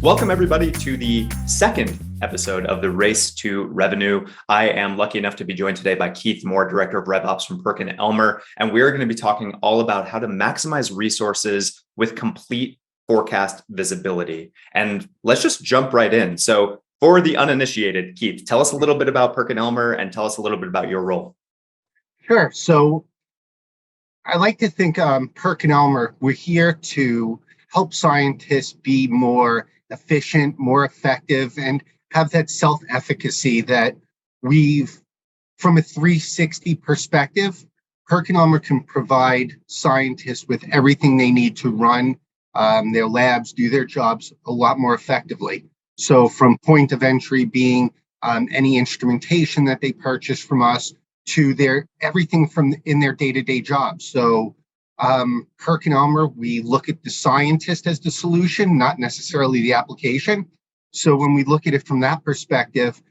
Welcome, everybody, to the second episode of the Race to Revenue. I am lucky enough to be joined today by Keith Moore, Director of RevOps from PerkinElmer, and we're going to be talking all about how to maximize resources with complete forecast visibility. And let's just jump right in. So for the uninitiated, Keith, tell us a little bit about PerkinElmer and tell us a little bit about your role. Sure. So I like to think PerkinElmer, we're here to help scientists be more efficient, more effective, and have that self-efficacy that from a 360 perspective, PerkinElmer can provide scientists with everything they need to run their labs, do their jobs a lot more effectively. So from point of entry being any instrumentation that they purchase from us to everything from in their day-to-day jobs. So PerkinElmer, we look at the scientist as the solution, not necessarily the application. So when we look at it from that perspective,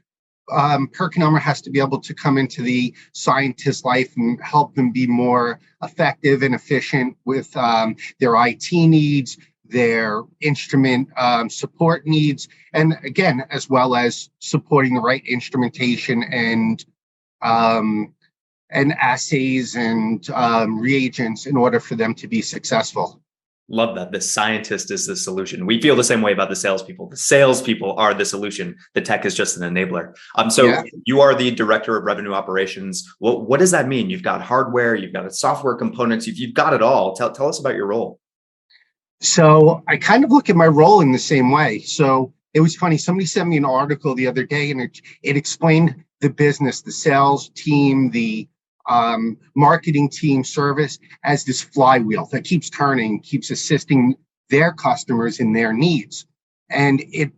PerkinElmer has to be able to come into the scientist's life and help them be more effective and efficient with their IT needs, their instrument support needs, and again, as well as supporting the right instrumentation and assays and reagents in order for them to be successful. Love that. The scientist is the solution. We feel the same way about the salespeople. The salespeople are the solution. The tech is just an enabler. You are the Director of Revenue Operations. What does that mean? You've got hardware, you've got software components, you've got it all. Tell us about your role. So I kind of look at my role in the same way. So it was funny. Somebody sent me an article the other day, and it explained the business, the sales team, the marketing team, service as this flywheel that keeps turning, keeps assisting their customers in their needs. And it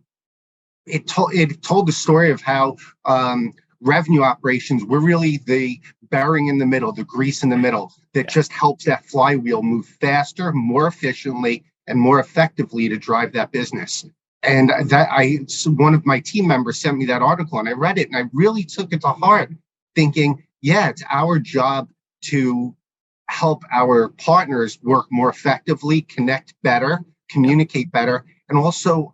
told the story of how revenue operations were really the bearing in the middle, the grease in the middle that just helps that flywheel move faster, more efficiently, and more effectively to drive that business. And one of my team members sent me that article, and I read it, and I really took it to heart, thinking, yeah, it's our job to help our partners work more effectively, connect better, communicate better, and also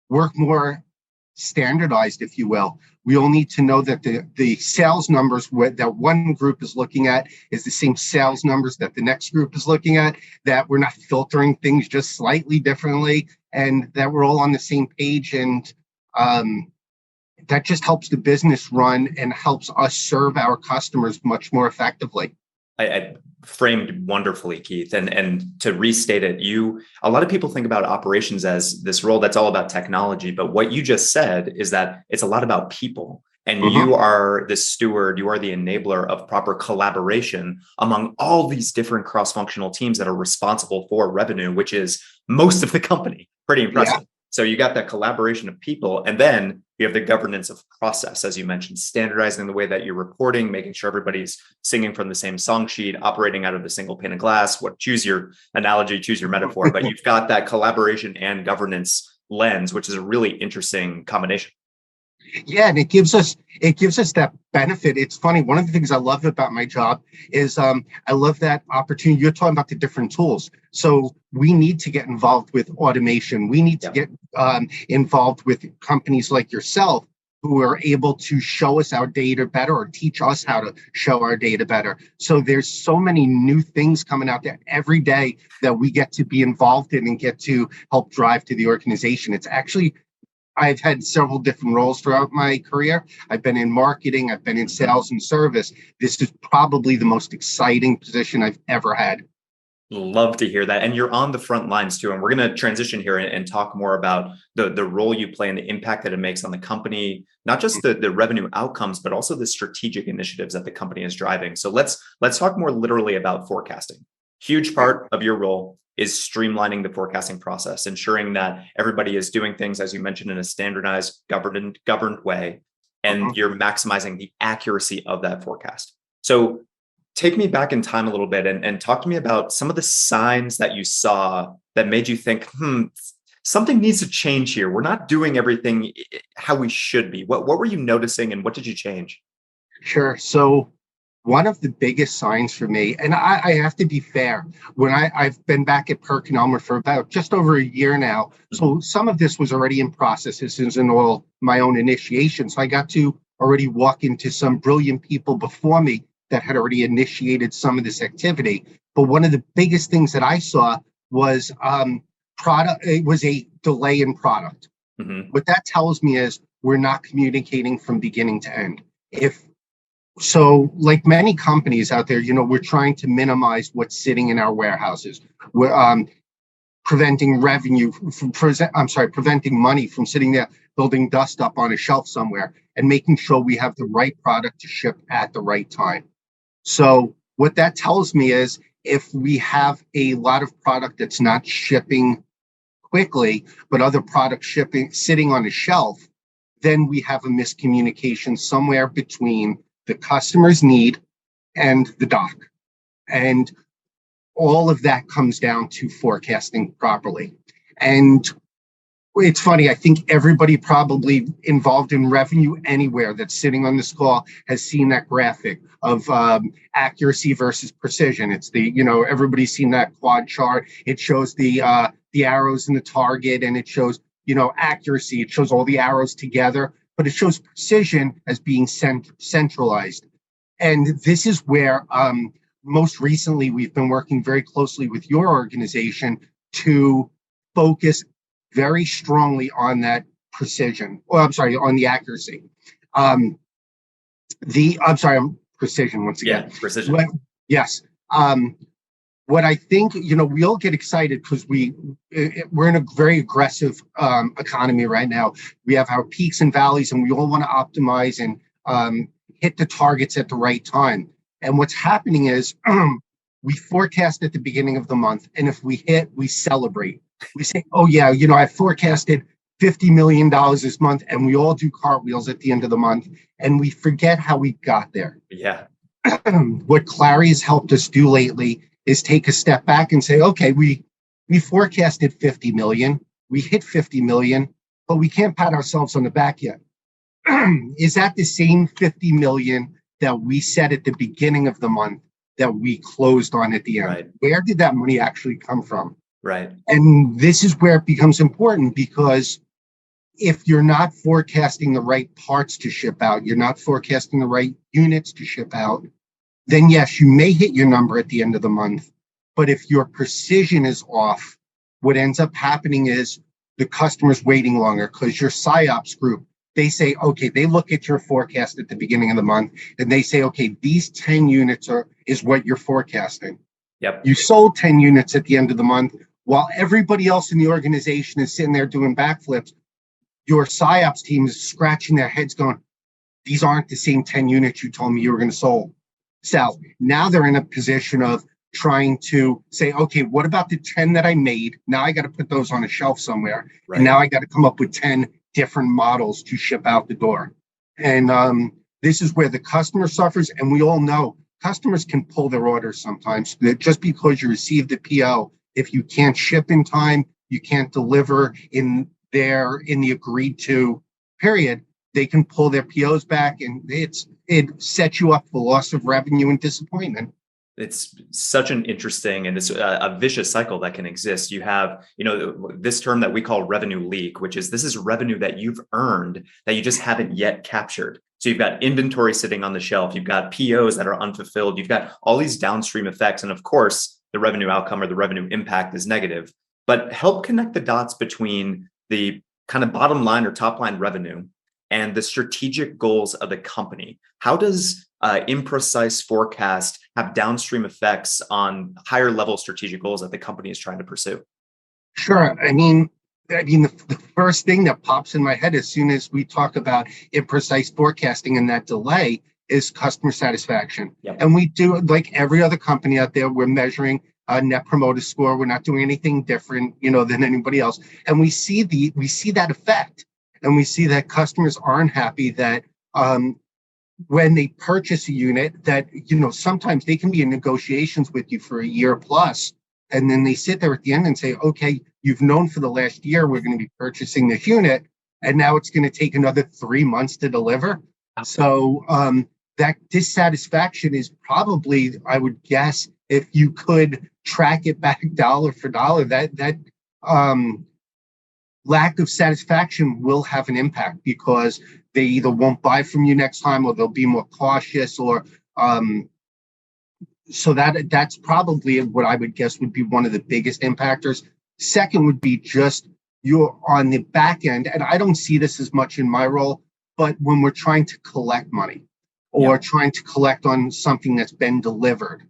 work more standardized, if you will. We all need to know that the sales numbers that one group is looking at is the same sales numbers that the next group is looking at, that we're not filtering things just slightly differently, and that we're all on the same page. And that just helps the business run and helps us serve our customers much more effectively. I framed wonderfully, Keith. And to restate it, a lot of people think about operations as this role that's all about technology. But what you just said is that it's a lot about people. And you are the steward, you are the enabler of proper collaboration among all these different cross-functional teams that are responsible for revenue, which is most of the company. Pretty impressive. Yeah. So you got that collaboration of people, and then you have the governance of process, as you mentioned, standardizing the way that you're reporting, making sure everybody's singing from the same song sheet, operating out of the single pane of glass. Choose your analogy, choose your metaphor, but you've got that collaboration and governance lens, which is a really interesting combination. Yeah, and it gives us that benefit. It's funny. One of the things I love about my job is I love that opportunity. You're talking about the different tools. So we need to get involved with automation. We need to get involved with companies like yourself who are able to show us our data better or teach us how to show our data better. So there's so many new things coming out there every day that we get to be involved in and get to help drive to the organization. It's actually, I've had several different roles throughout my career. I've been in marketing, I've been in sales and service. This is probably the most exciting position I've ever had. Love to hear that. And you're on the front lines too. And we're going to transition here and talk more about the role you play and the impact that it makes on the company, not just the revenue outcomes, but also the strategic initiatives that the company is driving. So let's talk more literally about forecasting. Huge part of your role is streamlining the forecasting process, ensuring that everybody is doing things, as you mentioned, in a standardized, governed way, and you're maximizing the accuracy of that forecast. So take me back in time a little bit and talk to me about some of the signs that you saw that made you think, something needs to change here. We're not doing everything how we should be. What were you noticing and what did you change? Sure. So one of the biggest signs for me, and I have to be fair, when I've been back at PerkinElmer for about just over a year now, so some of this was already in process. This isn't all my own initiation. So I got to already walk into some brilliant people before me that had already initiated some of this activity. But one of the biggest things that I saw was product. It was a delay in product. Mm-hmm. What that tells me is we're not communicating from beginning to end. If so, like many companies out there, we're trying to minimize what's sitting in our warehouses. We're preventing preventing money from sitting there building dust up on a shelf somewhere, and making sure we have the right product to ship at the right time. So what that tells me is if we have a lot of product that's not shipping quickly, but other products shipping sitting on a shelf, then we have a miscommunication somewhere between the customer's need and the dock. And all of that comes down to forecasting properly. And it's funny, I think everybody probably involved in revenue anywhere that's sitting on this call has seen that graphic of accuracy versus precision. It's everybody's seen that quad chart. It shows the arrows in the target, and it shows, accuracy. It shows all the arrows together, but it shows precision as being centralized. And this is where most recently we've been working very closely with your organization to focus very strongly on that precision. On the accuracy. Precision once again. Yeah, precision. Yes. What I think, we all get excited because we're in a very aggressive economy right now. We have our peaks and valleys, and we all want to optimize and hit the targets at the right time. And what's happening is we forecast at the beginning of the month, and if we hit, we celebrate. We say, oh yeah, I forecasted $50 million this month, and we all do cartwheels at the end of the month, and we forget how we got there. Yeah. What Clari has helped us do lately is take a step back and say, okay, we forecasted 50 million, we hit 50 million, but we can't pat ourselves on the back yet. Is that the same 50 million that we said at the beginning of the month that we closed on at the end? Right. Where did that money actually come from? Right. And this is where it becomes important, because if you're not forecasting the right parts to ship out, you're not forecasting the right units to ship out, then yes, you may hit your number at the end of the month. But if your precision is off, what ends up happening is the customer's waiting longer, because your PsyOps group, they say, okay, they look at your forecast at the beginning of the month and they say, okay, these 10 units is what you're forecasting. Yep. You sold 10 units at the end of the month, while everybody else in the organization is sitting there doing backflips. Your PsyOps team is scratching their heads going, these aren't the same 10 units you told me you were going to sell. Now they're in a position of trying to say, okay, what about the 10 that I made? Now I got to put those on a shelf somewhere. Right. And now I got to come up with 10 different models to ship out the door. And this is where the customer suffers. And we all know customers can pull their orders sometimes. Just because you receive the PO, if you can't ship in time, you can't deliver in the agreed to period, they can pull their POs back, and it sets you up for loss of revenue and disappointment. It's such an interesting and this a vicious cycle that can exist. You have, this term that we call revenue leak, which is this is revenue that you've earned that you just haven't yet captured. So you've got inventory sitting on the shelf, you've got POs that are unfulfilled, you've got all these downstream effects. And of course, the revenue outcome or the revenue impact is negative. But help connect the dots between the kind of bottom line or top line revenue and the strategic goals of the company. How does imprecise forecast have downstream effects on higher level strategic goals that the company is trying to pursue? Sure. I mean, the first thing that pops in my head as soon as we talk about imprecise forecasting and that delay is customer satisfaction. Yep. And we do, like every other company out there, we're measuring a net promoter score. We're not doing anything different, than anybody else. And we see that effect. And we see that customers aren't happy that when they purchase a unit that, sometimes they can be in negotiations with you for a year plus. And then they sit there at the end and say, okay, you've known for the last year we're going to be purchasing this unit, and now it's going to take another 3 months to deliver. So that dissatisfaction is probably, I would guess, if you could track it back dollar for dollar, that lack of satisfaction will have an impact, because they either won't buy from you next time, or they'll be more cautious, or so that's probably what I would guess would be one of the biggest impactors. Second would be just you're on the back end, and I don't see this as much in my role, but when we're trying to collect money or trying to collect on something that's been delivered,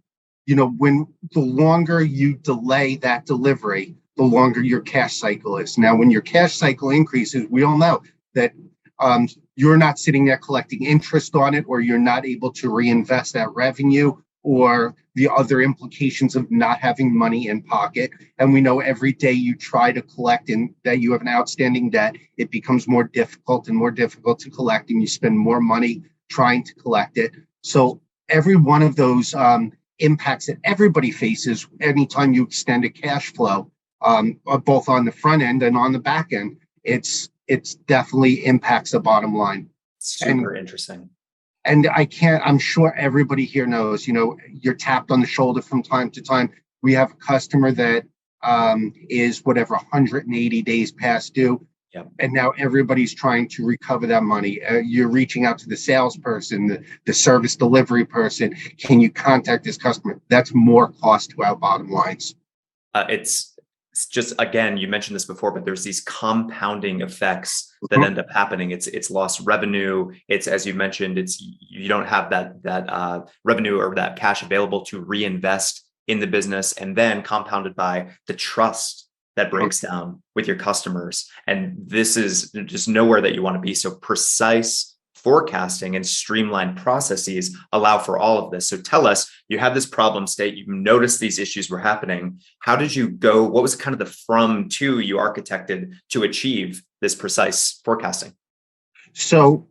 when the longer you delay that delivery, the longer your cash cycle is. Now, when your cash cycle increases, we all know that you're not sitting there collecting interest on it, or you're not able to reinvest that revenue, or the other implications of not having money in pocket. And we know every day you try to collect and that you have an outstanding debt, it becomes more difficult and more difficult to collect, and you spend more money trying to collect it. So every one of those impacts that everybody faces anytime you extend a cash flow, both on the front end and on the back end, it's definitely impacts the bottom line. Super interesting. And I'm sure everybody here knows, you're tapped on the shoulder from time to time. We have a customer that is 180 days past due. Yep. And now everybody's trying to recover that money. You're reaching out to the salesperson, the service delivery person. Can you contact this customer? That's more cost to our bottom lines. It's just, again, you mentioned this before, but there's these compounding effects that end up happening. It's lost revenue. It's, as you mentioned, you don't have that revenue or that cash available to reinvest in the business, and then compounded by the trust that breaks down with your customers. And this is just nowhere that you want to be. So precise forecasting and streamlined processes allow for all of this. So tell us, you have this problem state, you've noticed these issues were happening. How did you go? What was kind of the from to you architected to achieve this precise forecasting? So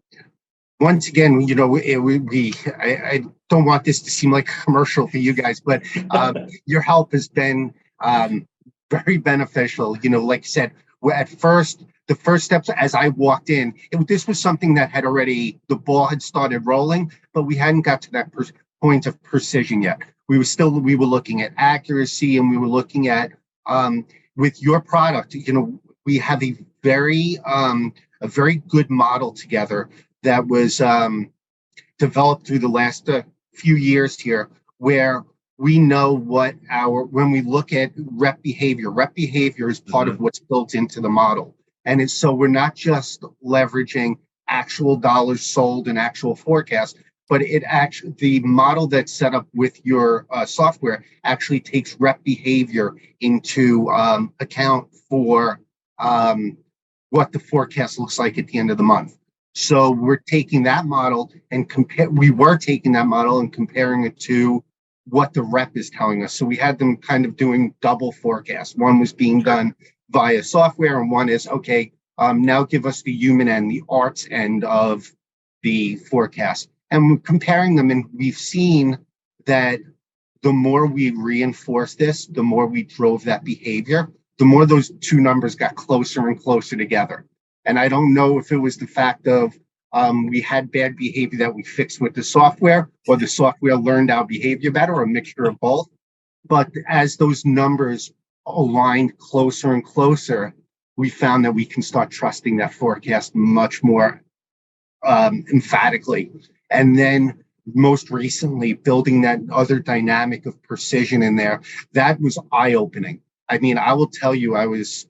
once again, I don't want this to seem like a commercial for you guys, but your help has been very beneficial. Like I said, at first, the first steps as I walked in, this was something that the ball had started rolling, but we hadn't got to that point of precision yet. We were looking at accuracy, and we were looking at, with your product, we have a very good model together that was developed through the last few years here, where we know when we look at rep behavior is part of what's built into the model. And so we're not just leveraging actual dollars sold and actual forecast, but the model that's set up with your software actually takes rep behavior into account for what the forecast looks like at the end of the month. So we're taking that model and comparing it to what the rep is telling us. So we had them kind of doing double forecasts. One was being done via software, and one is, okay, now give us the human end, the arts end of the forecast. And we're comparing them, and we've seen that the more we reinforce this, the more we drove that behavior, the more those two numbers got closer and closer together. And I don't know if it was the fact of we had bad behavior that we fixed with the software, or the software learned our behavior better, or a mixture of both. But as those numbers aligned closer and closer, we found that we can start trusting that forecast much more emphatically. And then most recently, building that other dynamic of precision in there, that was eye-opening. I mean, I will tell you, I was,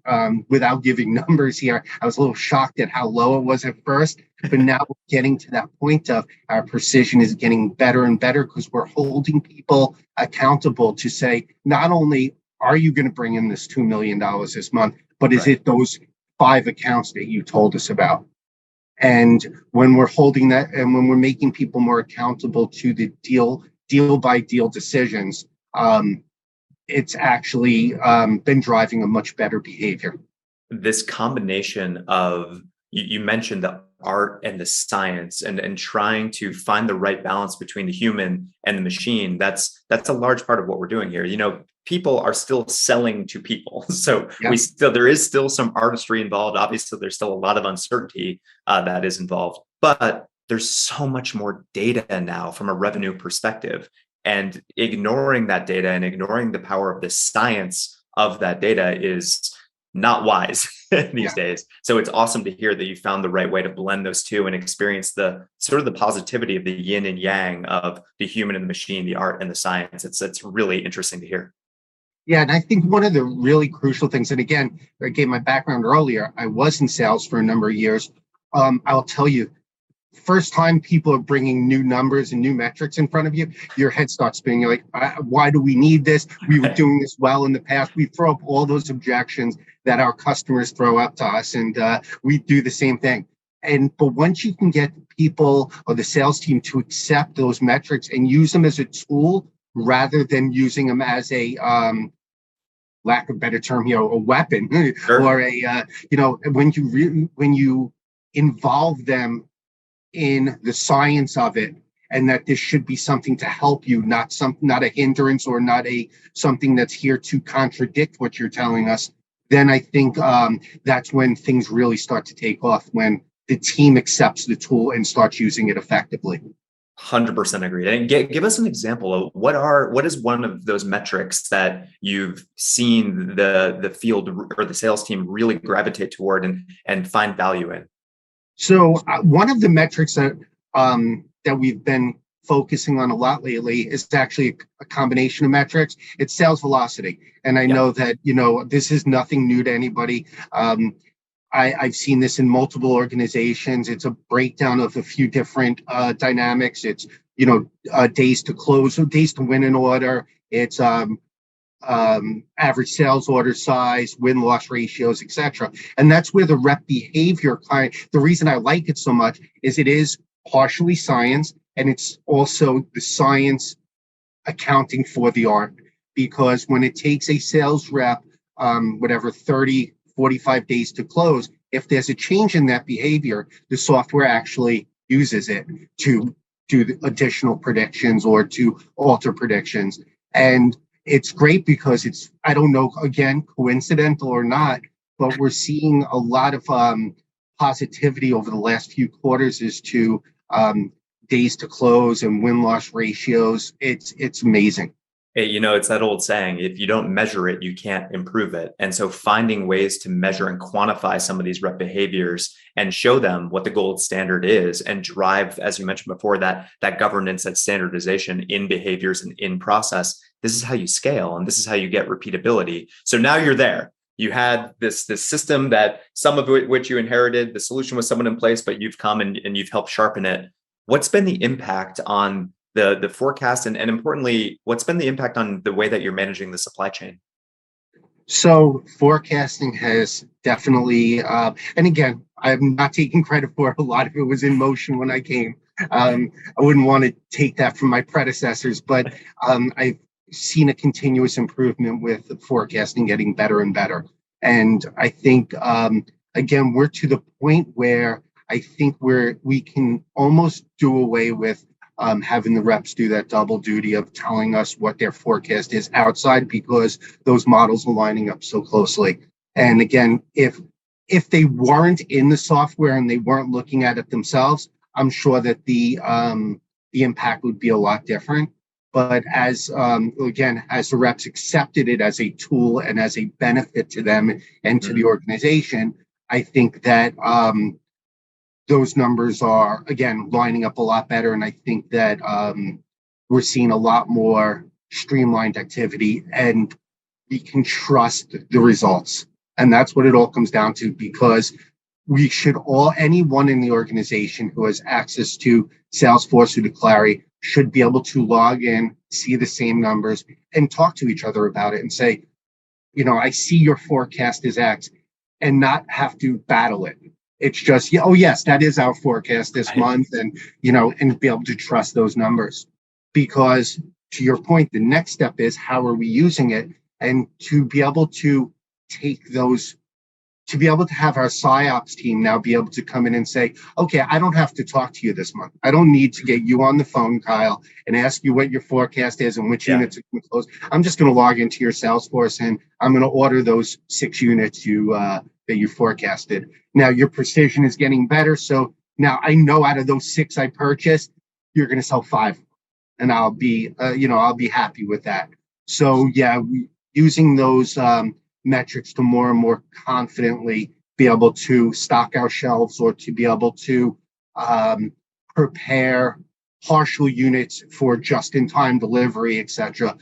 without giving numbers here, I was a little shocked at how low it was at first. But now we're getting to that point of our precision is getting better and better, because we're holding people accountable to say, not only are you going to bring in this $2 million this month, but is it those 5 accounts that you told us about? And when we're holding that, and when we're making people more accountable to the deal by deal decisions, it's actually been driving a much better behavior. This combination of, you mentioned the art and the science, and trying to find the right balance between the human and the machine. That's a large part of what we're doing here. People are still selling to people. So there is still some artistry involved. Obviously, there's still a lot of uncertainty that is involved, but there's so much more data now from a revenue perspective. And ignoring that data and ignoring the power of the science of that data is not wise these days. So it's awesome to hear that you found the right way to blend those two and experience the sort of the positivity of the yin and yang of the human and the machine, the art and the science. It's really interesting to hear. Yeah, and I think one of the really crucial things, and again, I gave my background earlier, I was in sales for a number of years. I'll tell you, first time people are bringing new numbers and new metrics in front of you, your head starts spinning. You're like, why do we need this? We were doing this well in the past. We throw up all those objections that our customers throw up to us, and we do the same thing. But once you can get people or the sales team to accept those metrics and use them as a tool rather than using them as a lack of a better term, a weapon, Sure. or when you involve them in the science of it, and that this should be something to help you, not a hindrance, or not something that's here to contradict what you're telling us, then I think that's when things really start to take off, when the team accepts the tool and starts using it effectively. 100% agreed. And give us an example of what is one of those metrics that you've seen the field or the sales team really gravitate toward and find value in? So one of the metrics that we've been focusing on a lot lately is actually a combination of metrics. It's sales velocity, and I know that this is nothing new to anybody. I've seen this in multiple organizations. It's a breakdown of a few different dynamics. It's days to close, days to win an order. It's average sales order size, win-loss ratios, etc. And that's where the rep behavior the reason I like it so much is it is partially science, and it's also the science accounting for the art. Because when it takes a sales rep, 30, 45 days to close, if there's a change in that behavior, the software actually uses it to do additional predictions or to alter predictions. And it's great because it's, I don't know, again, coincidental or not, but we're seeing a lot of positivity over the last few quarters as to days to close and win-loss ratios. It's amazing. It's that old saying, if you don't measure it, you can't improve it. And so finding ways to measure and quantify some of these rep behaviors and show them what the gold standard is and drive, as you mentioned before, that governance, that standardization in behaviors and in process. This is how you scale, and this is how you get repeatability. So now you're there. You had this system that some of which you inherited, the solution was someone in place, but you've come and you've helped sharpen it. What's been the impact on the forecast, and importantly, what's been the impact on the way that you're managing the supply chain? So forecasting has definitely, and again, I'm not taking credit for it. A lot of it was in motion when I came. I wouldn't want to take that from my predecessors, but I've seen a continuous improvement with forecasting getting better and better. And I think, again, we're to the point where I think we can almost do away with having the reps do that double duty of telling us what their forecast is outside, because those models are lining up so closely. And again, if they weren't in the software and they weren't looking at it themselves, I'm sure that the impact would be a lot different. But as the reps accepted it as a tool and as a benefit to them and to the organization, I think that those numbers are, again, lining up a lot better. And I think that we're seeing a lot more streamlined activity, and we can trust the results. And that's what it all comes down to, because anyone in the organization who has access to Salesforce or to Clari should be able to log in, see the same numbers, and talk to each other about it and say, I see your forecast is X, and not have to battle it. It's just, oh yes, that is our forecast this month, and and be able to trust those numbers. Because to your point, the next step is, how are we using it? And to be able to take those, to be able to have our PsyOps team now be able to come in and say, okay, I don't have to talk to you this month. I don't need to get you on the phone, Kyle, and ask you what your forecast is and which units are going to close. I'm just going to log into your Salesforce and I'm going to order those 6 units that you forecasted. Now your precision is getting better, so Now I know out of those 6 I purchased, you're going to sell 5, and I'll be, I'll be happy with that. So yeah, using those metrics to more and more confidently be able to stock our shelves or to be able to um, prepare partial units for just-in-time delivery, etc.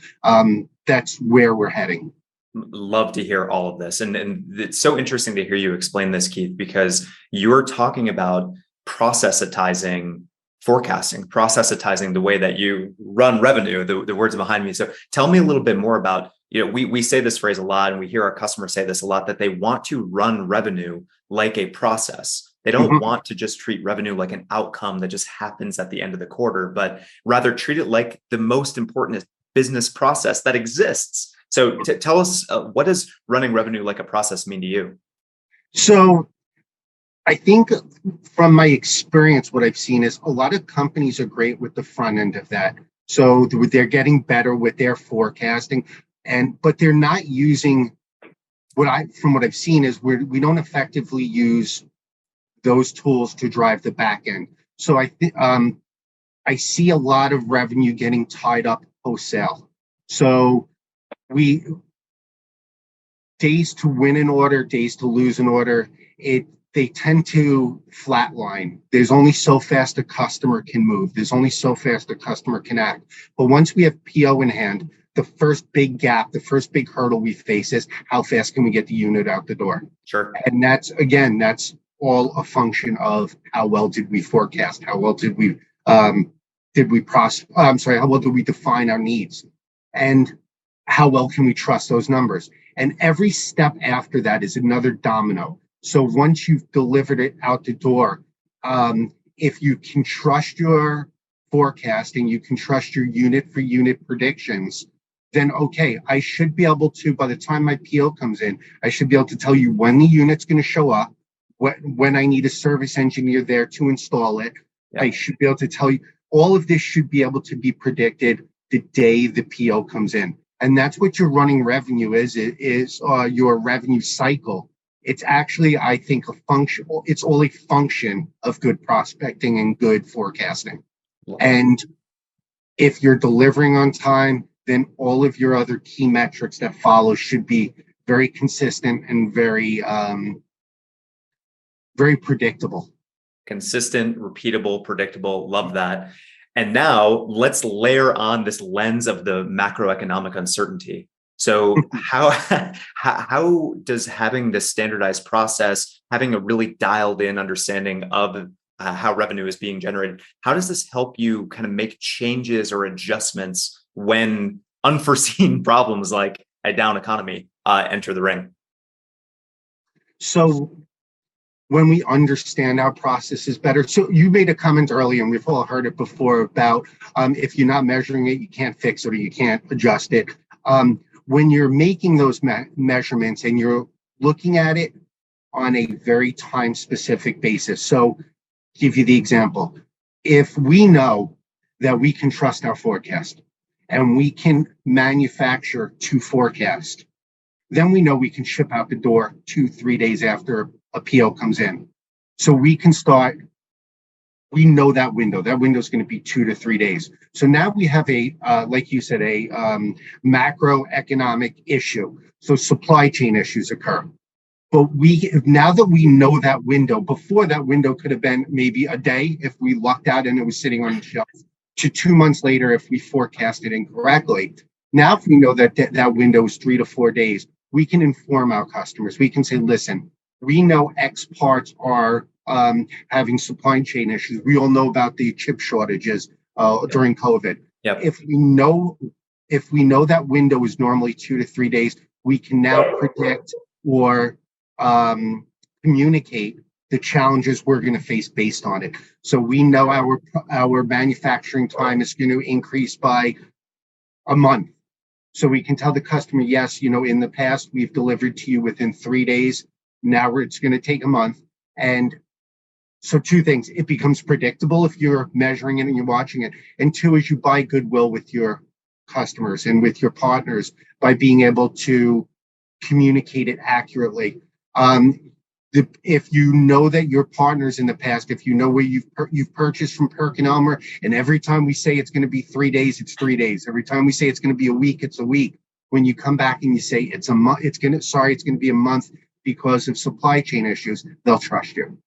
That's where we're heading. Love to hear all of this. And it's so interesting to hear you explain this, Keith, because you're talking about processitizing forecasting, processitizing the way that you run revenue, the words behind me. So tell me a little bit more about, we say this phrase a lot, and we hear our customers say this a lot, that they want to run revenue like a process. They don't want to just treat revenue like an outcome that just happens at the end of the quarter, but rather treat it like the most important business process that exists. So tell us, what does running revenue like a process mean to you? So I think from my experience, what I've seen is a lot of companies are great with the front end of that. So they're getting better with their forecasting, but they're not using from what I've seen is we don't effectively use those tools to drive the back end. So I see a lot of revenue getting tied up post sale. So days to win an order, days to lose an order, they tend to flatline. There's only so fast a customer can move. There's only so fast a customer can act. But once we have PO in hand, the first big gap, the first big hurdle we face is how fast can we get the unit out the door? Sure. And that's all a function of how well did we forecast? How well did we how well did we define our needs? And how well can we trust those numbers? And every step after that is another domino. So once you've delivered it out the door, if you can trust your forecasting, you can trust your unit for unit predictions, then okay, I should be able to, by the time my PO comes in, I should be able to tell you when the unit's going to show up, when I need a service engineer there to install it. Yep. I should be able to tell you, all of this should be able to be predicted the day the PO comes in. And that's what your running revenue is your revenue cycle. It's actually, I think, it's all a function of good prospecting and good forecasting. Wow. And if you're delivering on time, then all of your other key metrics that follow should be very consistent and very, very predictable. Consistent, repeatable, predictable. Love that. And now let's layer on this lens of the macroeconomic uncertainty. So how does having this standardized process, having a really dialed in understanding of how revenue is being generated, how does this help you kind of make changes or adjustments when unforeseen problems like a down economy enter the ring? So when we understand our processes better. So you made a comment earlier, and we've all heard it before, about if you're not measuring it, you can't fix it or you can't adjust it. When you're making those measurements and you're looking at it on a very time-specific basis. So give you the example. If we know that we can trust our forecast and we can manufacture to forecast, then we know we can ship out the door 2-3 days after a PO comes in. So we can start, we know that window is going to be 2 to 3 days. So now we have like you said, a macroeconomic issue. So supply chain issues occur. But now that we know that window, before that window could have been maybe a day if we lucked out and it was sitting on the shelf, to 2 months later if we forecasted incorrectly. Now if we know that window is 3 to 4 days, we can inform our customers. We can say, listen, we know X parts are having supply chain issues. We all know about the chip shortages during COVID. Yep. If we know that window is normally 2 to 3 days, we can now predict or communicate the challenges we're going to face based on it. So we know our manufacturing time is going to increase by a month. So we can tell the customer, yes, in the past, we've delivered to you within 3 days. Now it's going to take a month. And so 2 things, it becomes predictable if you're measuring it and you're watching it. And 2 is you buy goodwill with your customers and with your partners by being able to communicate it accurately. If you know that your partners in the past, if you know where you've purchased from PerkinElmer, and every time we say it's going to be 3 days, it's 3 days. Every time we say it's going to be a week, it's a week. When you come back and you say it's a month, it's going to be a month because of supply chain issues, they'll trust you.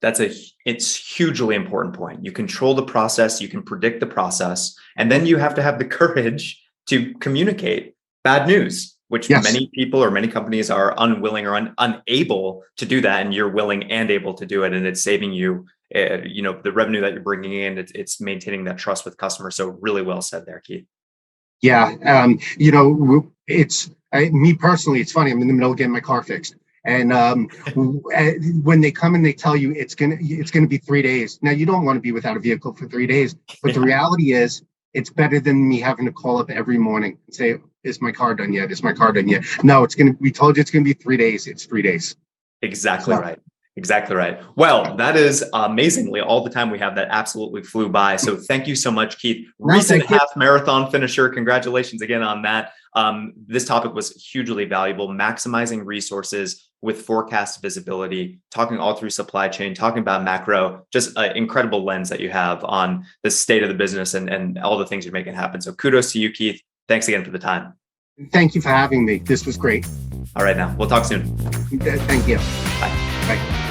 It's hugely important point. You control the process, you can predict the process, and then you have to have the courage to communicate bad news, which many people or many companies are unwilling or unable to do that. And you're willing and able to do it. And it's saving you, the revenue that you're bringing in, it's maintaining that trust with customers. So really well said there, Keith. Yeah. Me personally, it's funny. I'm in the middle of getting my car fixed. And when they come and they tell you it's gonna be 3 days. Now, you don't want to be without a vehicle for 3 days, but the reality is it's better than me having to call up every morning and say, is my car done yet? Is my car done yet? No, we told you it's gonna be 3 days. It's 3 days. Exactly right. Exactly right. Well, that is amazingly all the time we have. That absolutely flew by. So thank you so much, Keith. Recent half marathon finisher. Congratulations again on that. This topic was hugely valuable, maximizing resources with forecast visibility, talking all through supply chain, talking about macro, just an incredible lens that you have on the state of the business and all the things you're making happen. So kudos to you, Keith. Thanks again for the time. Thank you for having me. This was great. All right, now we'll talk soon. Thank you. Bye. Bye.